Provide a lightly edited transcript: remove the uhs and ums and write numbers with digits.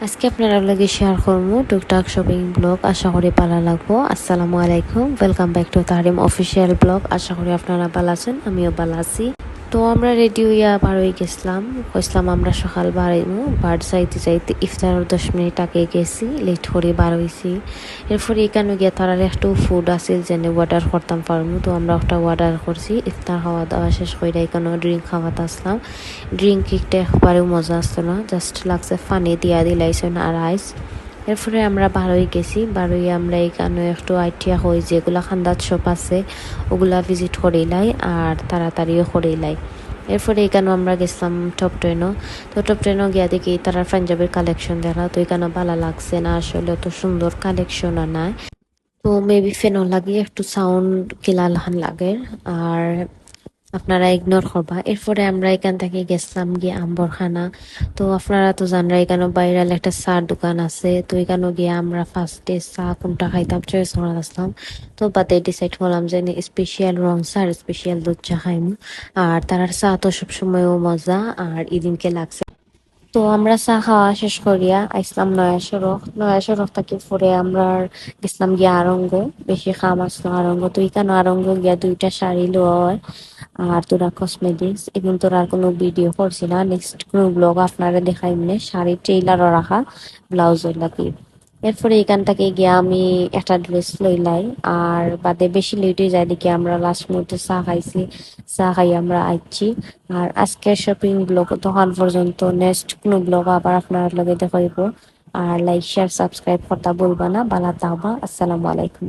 আজকে আপনারা লগে শেয়ার করবো টুকটাক শপিং ব্লগ। আশা করি ভালো লাগবো। আসসালামু আলাইকুম, welcome back to Tahrim official blog. আশা করি আপনারা ভালো আছেন, আমিও ভালো আছি। তো আমরা রেডি হইয়া বার হয়ে কইসলাম আমরা সকাল বাড়াইমু। বার যাইতে যাইতে ইফতারের 10 মিনিট আগে গেছি, লেট করে বার হয়েছি। এরপরে এখানে গিয়ে তারা একটু ফুড আছে যেন অর্ডার করতাম পারবো। তো আমরা একটা অর্ডার করছি। ইফতার খাওয়া দাওয়া শেষ করে এখানে ড্রিঙ্ক খাওয়াতে আসলাম। ড্রিঙ্ক একটা একবারেও মজা আসতো না, জাস্ট লাগছে ফানি দিয়া দিলাইছেন আর আইস। এরপরে আমরা বারোই গেছি, বারোই আমরা এখানে একটু আইটিয়া হই যেগুলা খান্দাত শপ আছে ওগুলা ভিজিট করিলাই আর তাড়াতাড়িও করিলাই। এরপরে এখানে আমরা গেছিলাম টপ টেনও। তো টপ টেনও গিয়া দেখি তারা পাঞ্জাবের কালেকশন দেখা, তো এখানে ভালো লাগছে না, আসলে অত সুন্দর কালেকশন নাই। তো মেবি ফেনও লাগে একটু সাউন্ড কিলালহান লাগে আর আপনারা ইগনোর করবা। এরপরে আমরা এখান থেকে গেছিলাম গিয়ে আম্বরখানা। তো আপনারা তো জানরা এখানে বাইরাল একটা চার দোকান আছে, তো এখানে গিয়ে আমরা ফার্স্টে চা কোনটা খাইতাম চয়েস করা আসলাম। তো বাদে ডিসাইড করলাম যে স্পেশাল রং চা আর স্পেশাল দুধ চা খাইমু। আর তার চা তো সবসময়ও মজা আর ইদিনকে লাগছে। তো আমরা চা খাওয়া শেষ করিয়া আইসলাম নয়া সড়ক থেকে পরে আমরা গেছিলাম গিয়া আরঙ্গ। বেশি খাম আসলো আরঙ্গ, তো এখানে আরঙ্গ গিয়া 2টা শাড়ি লওয়া হয় আর তোরা কসমেটিক্স। এখন তোরা আর কোনো ভিডিও করছি না, নেক্সট কোনো ব্লগ আপনারা দেখাই মানে শাড়ির ট্রেইলারও রাখা, ব্লাউজও লাগি। এরপরে এখান থেকে গিয়া আমি একটা ড্রেস লইলাই আর বাদে বেশি লেট হয়ে যায় দেখি আমরা লাস্ট মুহূর্তে চা খাইছি। চা খাই আমরা আইছি। আর আজকের শপিং ব্লগ তখন পর্যন্ত, নেক্সট কোনো ব্লগ আবার আপনার লগে দেখাইব। আর লাইক শেয়ার সাবস্ক্রাইব করতে বলবা না। বালা তাবা, আসসালামু আলাইকুম।